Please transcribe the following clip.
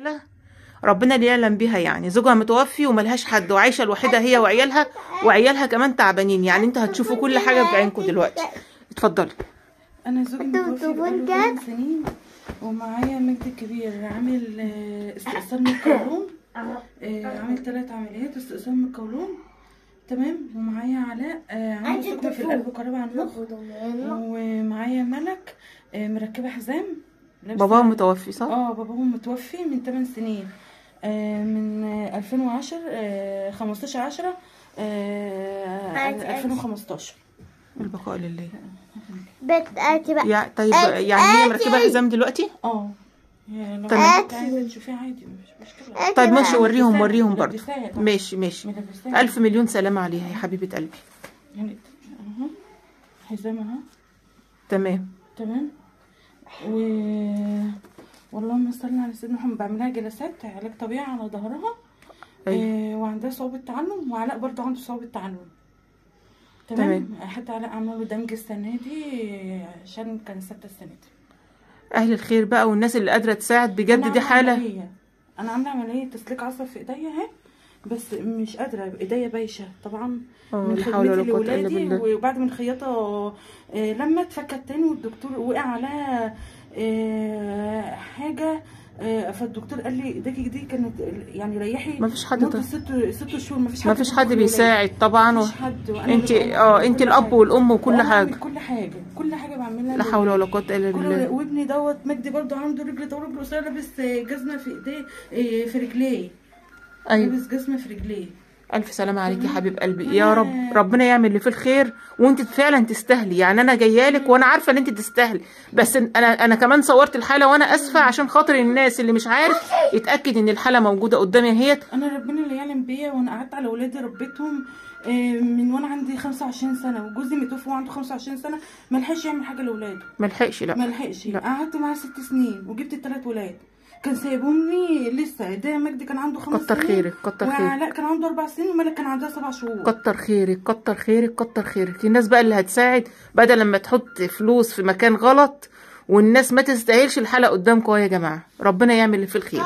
لها ربنا اللي يعلم بيها، يعني زوجها متوفي وملهاش حد وعايشه الوحيده هي وعيالها كمان تعبانين، يعني انت هتشوفوا كل حاجه بعينكم دلوقتي. اتفضلي. انا زوجي متوفي بقاله 8 سنين ومعايا مجدي الكبير عامل استئصال من القولون، عامل 3 عمليات استئصال من القولون، تمام. ومعايا علاء عنده ثقب في القلب وقرابة على المخ، ومعايا ملك مركبه حزام. باباهم متوفي صح؟ باباهم متوفي من 8 سنين، من 2010 15/10 2015. البقاء لله. بقى طيب يعني هي مركبه حزام دلوقتي؟ تمام. عايزه تشوفيها عادي مش مشكله. طيب ماشي، وريهم برضه. ماشي الف مليون سلامه عليها يا حبيبه قلبي. يعني حزام اهو. تمام. واللهم صل على سيدنا محمد. بعملها جلسات علاج طبيعي على ظهرها. وعندها صعوبة تعلم، وعلاء برضو عنده صعوبة تعلم. تمام. حتى علاء عملوا دمج السنة دي عشان كان ثابتة السنة دي. أهل الخير بقى والناس اللي قادرة تساعد بجد، دي حالة. أنا عاملة عملية تسليك عصب في إيديا اهي، بس مش قادرة، إيديا بايشة طبعا من خدمتي لولادي. وبعد من خياطة لما اتفكت تاني والدكتور وقع عليها حاجة، فالدكتور قال لي ايديكي دي كانت يعني ريحي. مفيش حد 6 شهور مفيش حد بيساعد طبعا. مفيش حد. انت الاب والام وكل حاجه. كل حاجه بعملها. لا حول ولا قوه الا بالله. وابني دوت مجدي برضه عنده رجل طويله، رجله قصيره، لابس جزمه في ايديه في رجليه. لابس جزمه في رجليه. الف سلامه عليك يا حبيب قلبي. يا رب ربنا يعمل اللي فيه الخير، وانت فعلا تستاهلي. يعني انا جايه لك وانا عارفه ان انت تستاهلي، بس انا كمان صورت الحاله وانا اسفه عشان خاطر الناس اللي مش عارف يتاكد ان الحاله موجوده قدامي اهيت. انا ربنا اللي يعلم بيا، وانا قعدت على اولادي ربيتهم من وانا عندي 25 سنه، وجوزي متوفى وعنده 25 سنه، ما لحقش يعمل حاجه لاولاده. ما لحقش. قعدت معاه 6 سنين وجبت 3 ولاد، كان سايبوني لسه. ده مجدي كان عنده 5 سنين. كتر خيرك. وعلاء كان عنده 4 سنين، وملك كان عندها 7 شهور. كتر خيرك. الناس بقى اللي هتساعد بدل لما تحط فلوس في مكان غلط، والناس ما تستاهلش. الحلقه قدامكم يا جماعه، ربنا يعمل اللي فيه الخير.